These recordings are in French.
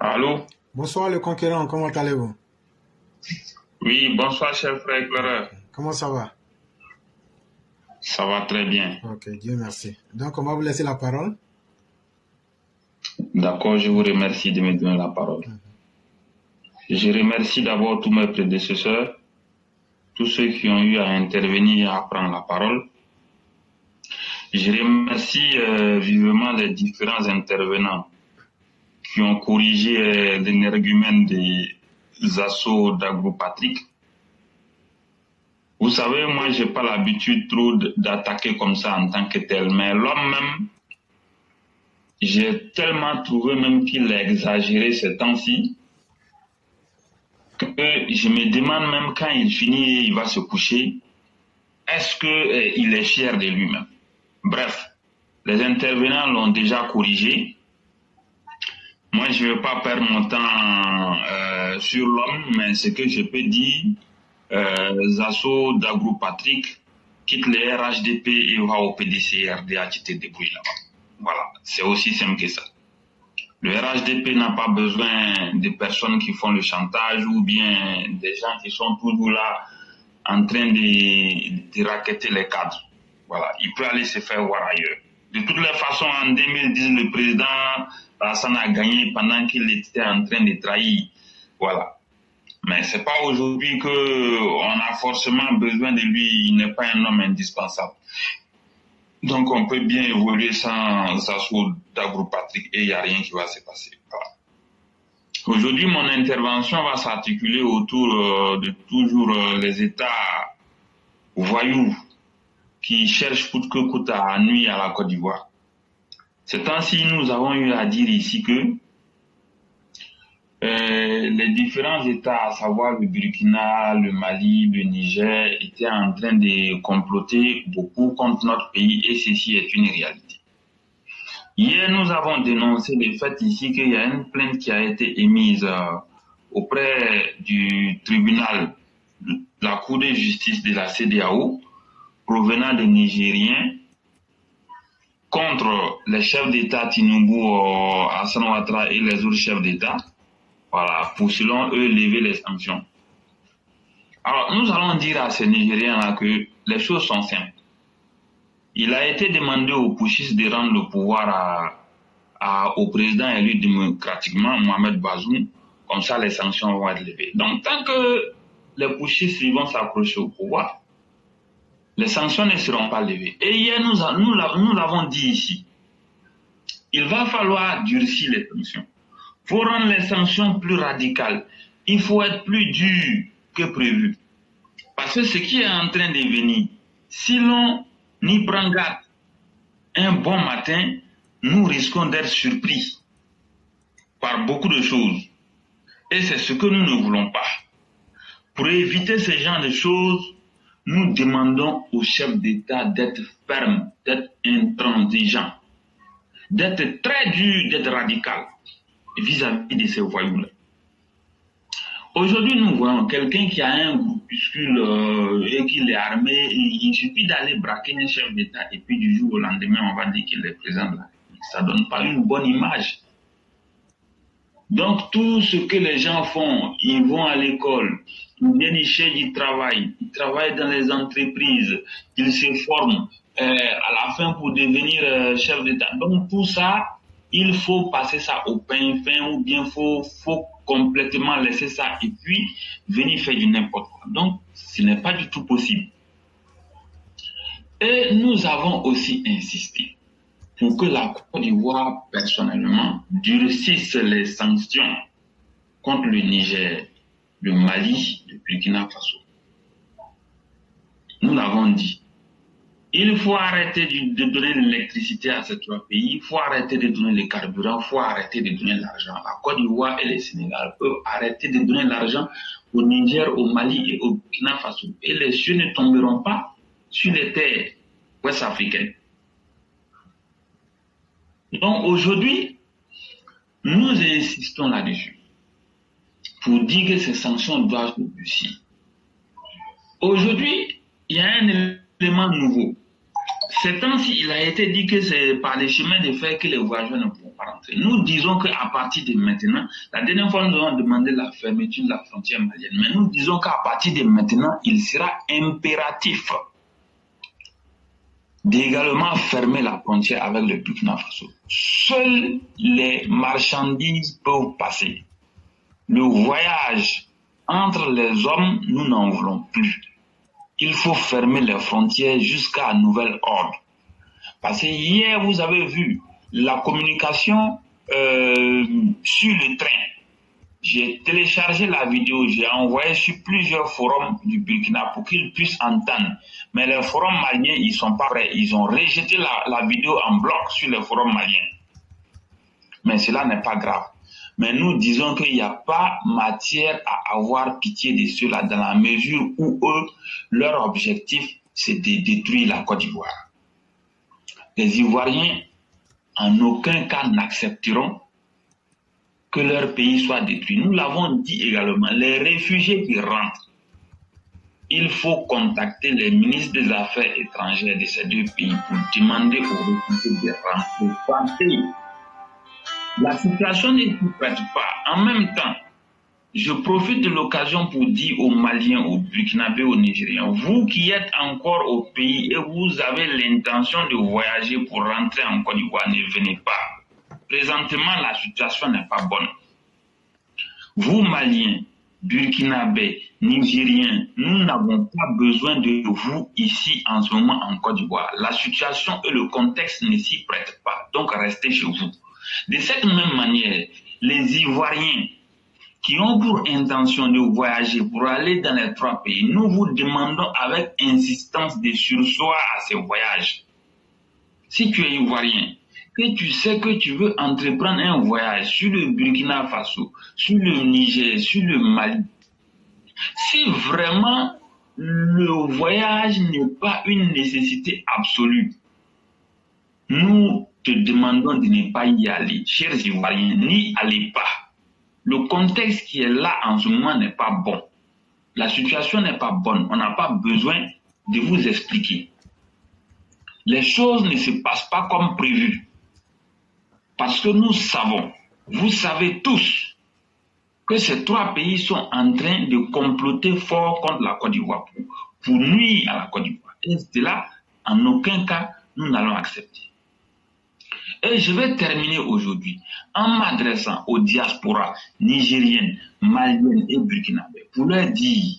Allô? Bonsoir le conquérant, comment allez-vous? Oui, bonsoir, cher frère éclaireur. Comment ça va? Ça va très bien. Ok, Dieu merci. Donc, on va vous laisser la parole. D'accord, je vous remercie de me donner la parole. Je remercie d'abord tous mes prédécesseurs, tous ceux qui ont eu à intervenir et à prendre la parole. Je remercie vivement les différents intervenants qui ont corrigé l'énergumène des assauts d'AgroPatrick. Vous savez, moi, j'ai pas l'habitude trop d'attaquer comme ça en tant que tel, mais l'homme même, j'ai tellement trouvé même qu'il a exagéré ces temps-ci que je me demande même quand il finit et il va se coucher, est-ce qu'il est fier de lui-même? Bref, les intervenants l'ont déjà corrigé. Moi, je ne vais pas perdre mon temps sur l'homme, mais ce que je peux dire, Zasso d'AgroPatrick quitte les RHDP et va au PDCRDA qui te débrouille là-bas. Voilà, c'est aussi simple que ça. Le RHDP n'a pas besoin de personnes qui font le chantage ou bien des gens qui sont toujours là en train de racketter les cadres. Voilà, il peut aller se faire voir ailleurs. De toutes les façons, en 2010, le président Hassan a gagné pendant qu'il était en train de trahir. Voilà. Mais c'est pas aujourd'hui qu'on a forcément besoin de lui. Il n'est pas un homme indispensable. Donc, on peut bien évoluer sans assaut d'AgroPatrick et il n'y a rien qui va se passer. Voilà. Aujourd'hui, mon intervention va s'articuler autour de toujours les États voyous qui cherchent coûte que coûte à nuire à la Côte d'Ivoire. Ces temps-ci, nous avons eu à dire ici que les différents États, à savoir le Burkina, le Mali, le Niger, étaient en train de comploter beaucoup contre notre pays et ceci est une réalité. Hier, nous avons dénoncé le fait ici qu'il y a une plainte qui a été émise auprès du tribunal de la Cour de justice de la CEDEAO provenant des Nigériens contre les chefs d'État Tinubu, Hassan Ouattara et les autres chefs d'État. Voilà, pour selon eux lever les sanctions. Alors, nous allons dire à ces Nigériens-là que les choses sont simples. Il a été demandé aux putschistes de rendre le pouvoir au président élu démocratiquement, Mohamed Bazoum, comme ça les sanctions vont être levées. Donc, tant que les putschistes vont s'approcher au pouvoir, les sanctions ne seront pas levées. Et hier, nous l'avons dit ici, il va falloir durcir les sanctions. Il faut rendre les sanctions plus radicales. Il faut être plus dur que prévu. Parce que ce qui est en train de venir, si l'on y prend garde un bon matin, nous risquons d'être surpris par beaucoup de choses. Et c'est ce que nous ne voulons pas. Pour éviter ce genre de choses, nous demandons aux chefs d'État d'être fermes, d'être intransigeants, d'être très durs, d'être radicaux vis-à-vis de ces voyous-là. Aujourd'hui, nous voyons quelqu'un qui a un groupuscule et qui est armé. Il suffit d'aller braquer un chef d'État et puis du jour au lendemain, on va dire qu'il est président de la République. Ça ne donne pas une bonne image. Donc, tout ce que les gens font, ils vont à l'école, ils viennent ici, ils travaillent dans les entreprises, ils se forment à la fin pour devenir chef d'État. Donc, tout ça, il faut passer ça au pain fin ou bien faut complètement laisser ça et puis venir faire du n'importe quoi. Donc, ce n'est pas du tout possible. Et nous avons aussi insisté pour que la Côte d'Ivoire, personnellement, durcisse les sanctions contre le Niger, le Mali, le Burkina Faso. Nous l'avons dit. Il faut arrêter de donner l'électricité à ces trois pays, il faut arrêter de donner le carburant, il faut arrêter de donner l'argent. La Côte d'Ivoire et le Sénégal peuvent arrêter de donner l'argent au Niger, au Mali et au Burkina Faso. Et les cieux ne tomberont pas sur les terres ouest-africaines. Donc aujourd'hui, nous insistons là-dessus pour dire que ces sanctions doivent se durcir. Aujourd'hui, il y a un élément nouveau. Ces temps-ci, il a été dit que c'est par les chemins de fer que les voyageurs ne pourront pas rentrer. Nous disons qu'à partir de maintenant, la dernière fois, nous avons demandé la fermeture de la frontière malienne. Mais nous disons qu'à partir de maintenant, il sera impératif d'également fermer la frontière avec le Burkina Faso. Seules les marchandises peuvent passer. Le voyage entre les hommes, nous n'en voulons plus. Il faut fermer les frontières jusqu'à nouvel ordre. Parce que hier, vous avez vu la communication sur le train. J'ai téléchargé la vidéo, j'ai envoyé sur plusieurs forums du Burkina pour qu'ils puissent entendre. Mais les forums maliens, ils ne sont pas prêts. Ils ont rejeté la vidéo en bloc sur les forums maliens. Mais cela n'est pas grave. Mais nous disons qu'il n'y a pas matière à avoir pitié de ceux-là dans la mesure où eux, leur objectif, c'est de détruire la Côte d'Ivoire. Les Ivoiriens, en aucun cas, n'accepteront que leur pays soit détruit. Nous l'avons dit également, les réfugiés qui rentrent, il faut contacter les ministres des Affaires étrangères de ces deux pays pour demander aux réfugiés de rentrer. La situation ne se prête pas. En même temps, je profite de l'occasion pour dire aux Maliens, aux Burkinabés, aux Nigériens, vous qui êtes encore au pays et vous avez l'intention de voyager pour rentrer en Côte d'Ivoire, ne venez pas. Présentement, la situation n'est pas bonne. Vous, Maliens, Burkinabés, Nigériens, nous n'avons pas besoin de vous ici en ce moment en Côte d'Ivoire. La situation et le contexte ne s'y prêtent pas. Donc, restez chez vous. De cette même manière, les Ivoiriens qui ont pour intention de voyager pour aller dans les trois pays, nous vous demandons avec insistance de surseoir à ces voyages. Si tu es Ivoirien, que tu sais que tu veux entreprendre un voyage sur le Burkina Faso, sur le Niger, sur le Mali, si vraiment le voyage n'est pas une nécessité absolue, nous te demandons de ne pas y aller. Chers Ivoiriens, n'y allez pas. Le contexte qui est là en ce moment n'est pas bon. La situation n'est pas bonne. On n'a pas besoin de vous expliquer. Les choses ne se passent pas comme prévu. Parce que nous savons, vous savez tous, que ces trois pays sont en train de comploter fort contre la Côte d'Ivoire pour nuire à la Côte d'Ivoire. Et cela, en aucun cas, nous n'allons accepter. Et je vais terminer aujourd'hui en m'adressant aux diasporas nigériennes, maliennes et burkinabées pour leur dire,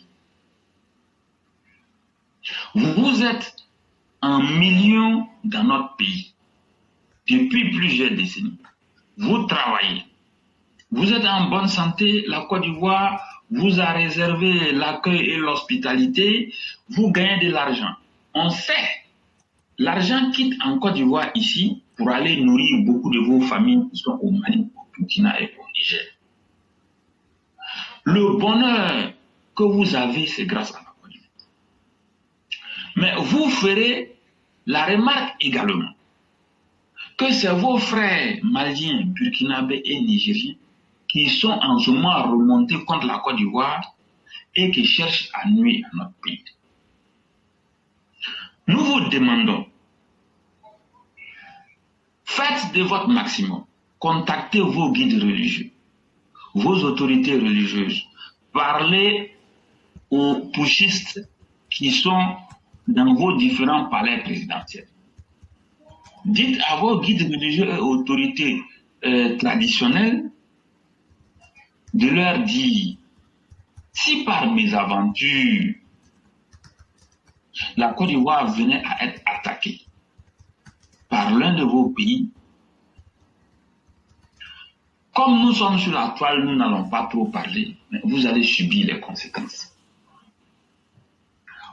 vous êtes en millions dans notre pays depuis plusieurs décennies. Vous travaillez, vous êtes en bonne santé, la Côte d'Ivoire vous a réservé l'accueil et l'hospitalité, vous gagnez de l'argent. On sait, l'argent quitte en Côte d'Ivoire ici pour aller nourrir beaucoup de vos familles qui sont au Mali, au Burkina et au Niger. Le bonheur que vous avez, c'est grâce à la Côte d'Ivoire. Mais vous ferez la remarque également que c'est vos frères maliens, burkinabés et nigériens qui sont en ce moment remontés contre la Côte d'Ivoire et qui cherchent à nuire à notre pays. Nous vous demandons, faites de votre maximum, contactez vos guides religieux, vos autorités religieuses, parlez aux putschistes qui sont dans vos différents palais présidentiels. Dites à vos guides religieux et autorités traditionnelles de leur dire, si par mésaventure, la Côte d'Ivoire venait à être attaquée par l'un de vos pays, comme nous sommes sur la toile, nous n'allons pas trop parler, mais vous allez subir les conséquences.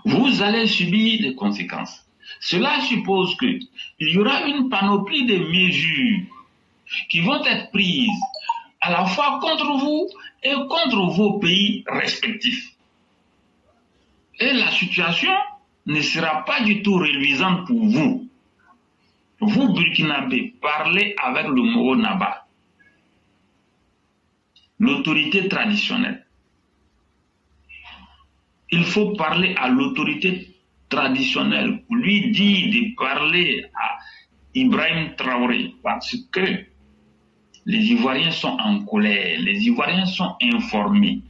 Vous allez subir les conséquences. Cela suppose qu'il y aura une panoplie de mesures qui vont être prises à la fois contre vous et contre vos pays respectifs. Et la situation ne sera pas du tout reluisante pour vous. Vous, Burkinabés, parlez avec le Moro Naba, l'autorité traditionnelle. Il faut parler à l'autorité traditionnelle pour lui dire de parler à Ibrahim Traoré parce que les Ivoiriens sont en colère, les Ivoiriens sont informés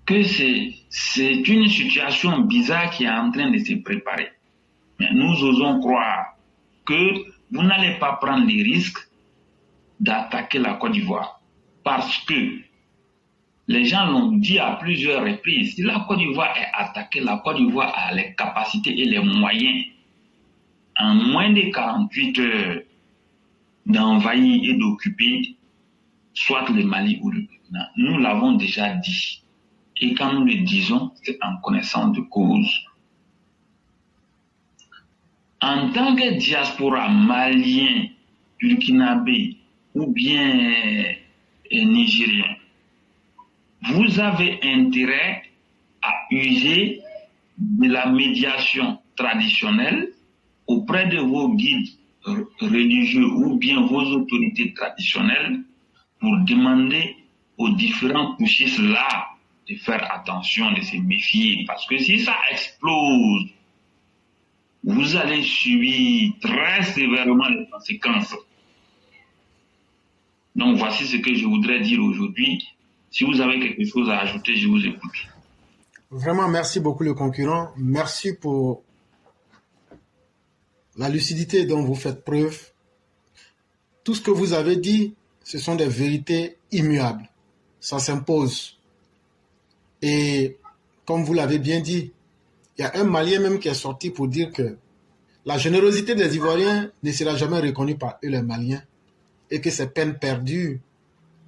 que c'est une situation bizarre qui est en train de se préparer. Mais nous osons croire que vous n'allez pas prendre les risques d'attaquer la Côte d'Ivoire. Parce que les gens l'ont dit à plusieurs reprises, si la Côte d'Ivoire est attaquée, la Côte d'Ivoire a les capacités et les moyens, en moins de 48 heures, d'envahir et d'occuper soit le Mali ou le Burkina. Nous l'avons déjà dit. Et quand nous le disons, c'est en connaissance de cause. En tant que diaspora malien, burkinabé ou bien nigérien, vous avez intérêt à user de la médiation traditionnelle auprès de vos guides religieux ou bien vos autorités traditionnelles pour demander aux différents putschistes là de faire attention, de se méfier. Parce que si ça explose, vous allez subir très sévèrement les conséquences. Donc voici ce que je voudrais dire aujourd'hui. Si vous avez quelque chose à ajouter, je vous écoute. Vraiment, merci beaucoup le concurrent. Merci pour la lucidité dont vous faites preuve. Tout ce que vous avez dit, ce sont des vérités immuables. Ça s'impose. Et comme vous l'avez bien dit, il y a un Malien même qui est sorti pour dire que la générosité des Ivoiriens ne sera jamais reconnue par eux les Maliens et que c'est peine perdue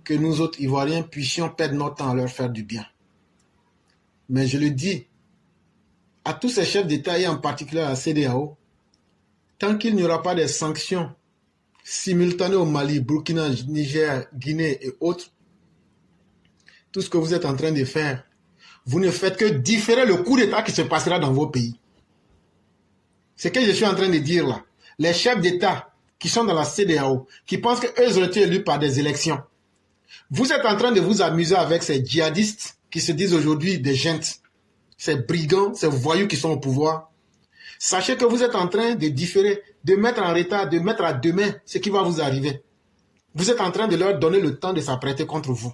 que nous autres Ivoiriens puissions perdre notre temps à leur faire du bien. Mais je le dis à tous ces chefs d'État et en particulier à la CEDEAO, tant qu'il n'y aura pas de sanctions simultanées au Mali, Burkina, Niger, Guinée et autres, tout ce que vous êtes en train de faire, vous ne faites que différer le coup d'État qui se passera dans vos pays. Ce que je suis en train de dire là, les chefs d'État qui sont dans la CEDEAO, qui pensent qu'eux ont été élus par des élections, vous êtes en train de vous amuser avec ces djihadistes qui se disent aujourd'hui des gentes, ces brigands, ces voyous qui sont au pouvoir. Sachez que vous êtes en train de différer, de mettre en retard, de mettre à demain ce qui va vous arriver. Vous êtes en train de leur donner le temps de s'apprêter contre vous.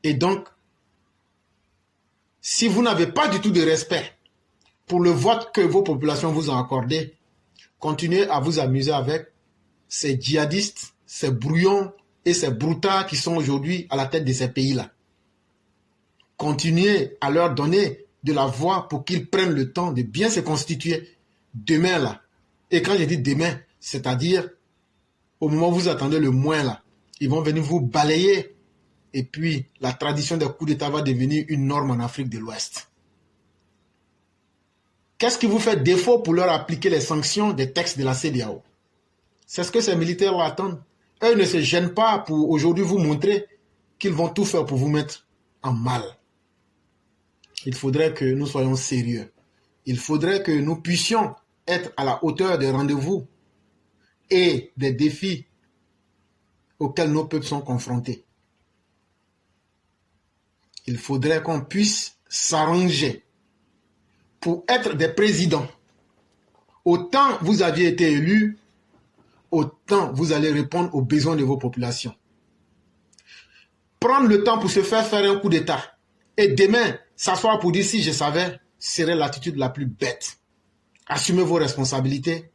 Et donc, si vous n'avez pas du tout de respect pour le vote que vos populations vous ont accordé, continuez à vous amuser avec ces djihadistes, ces brouillons et ces broutards qui sont aujourd'hui à la tête de ces pays-là. Continuez à leur donner de la voix pour qu'ils prennent le temps de bien se constituer demain là. Et quand je dis demain, c'est-à-dire au moment où vous attendez le moins là, ils vont venir vous balayer. Et puis, la tradition des coups d'État va devenir une norme en Afrique de l'Ouest. Qu'est-ce qui vous fait défaut pour leur appliquer les sanctions des textes de la CEDEAO? C'est ce que ces militaires attendent. Eux ne se gênent pas pour aujourd'hui vous montrer qu'ils vont tout faire pour vous mettre en mal. Il faudrait que nous soyons sérieux. Il faudrait que nous puissions être à la hauteur des rendez-vous et des défis auxquels nos peuples sont confrontés. Il faudrait qu'on puisse s'arranger pour être des présidents. Autant vous aviez été élus, autant vous allez répondre aux besoins de vos populations. Prendre le temps pour se faire un coup d'État et demain s'asseoir pour dire si je savais serait l'attitude la plus bête. Assumez vos responsabilités,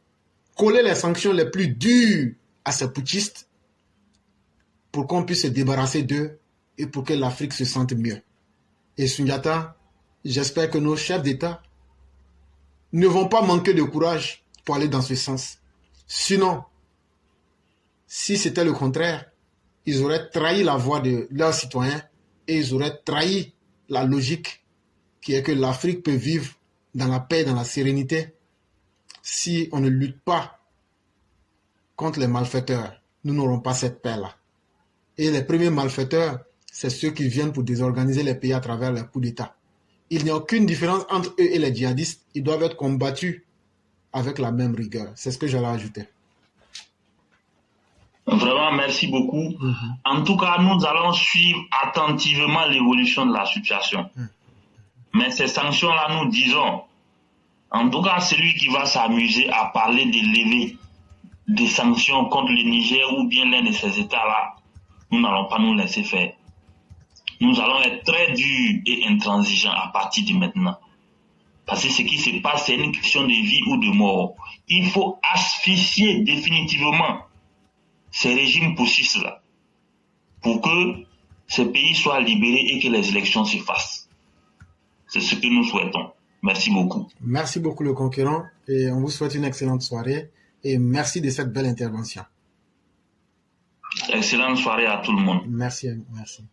collez les sanctions les plus dures à ces putschistes pour qu'on puisse se débarrasser d'eux et pour que l'Afrique se sente mieux. Et Sundiata, j'espère que nos chefs d'État ne vont pas manquer de courage pour aller dans ce sens. Sinon, si c'était le contraire, ils auraient trahi la voix de leurs citoyens et ils auraient trahi la logique qui est que l'Afrique peut vivre dans la paix, dans la sérénité, si on ne lutte pas contre les malfaiteurs. Nous n'aurons pas cette paix-là. Et les premiers malfaiteurs, c'est ceux qui viennent pour désorganiser les pays à travers les coups d'État. Il n'y a aucune différence entre eux et les djihadistes. Ils doivent être combattus avec la même rigueur. C'est ce que j'allais ajouter. Vraiment, merci beaucoup. En tout cas, nous allons suivre attentivement l'évolution de la situation. Mais ces sanctions-là, nous disons, en tout cas, celui qui va s'amuser à parler de lever des sanctions contre le Niger ou bien l'un de ces États-là, nous n'allons pas nous laisser faire. Nous allons être très durs et intransigeants à partir de maintenant. Parce que ce qui se passe, c'est une question de vie ou de mort. Il faut asphyxier définitivement ces régimes poussistes-là pour que ce pays soit libéré et que les élections se fassent. C'est ce que nous souhaitons. Merci beaucoup. Merci beaucoup, le conquérant, et on vous souhaite une excellente soirée et merci de cette belle intervention. Excellente soirée à tout le monde. Merci, merci.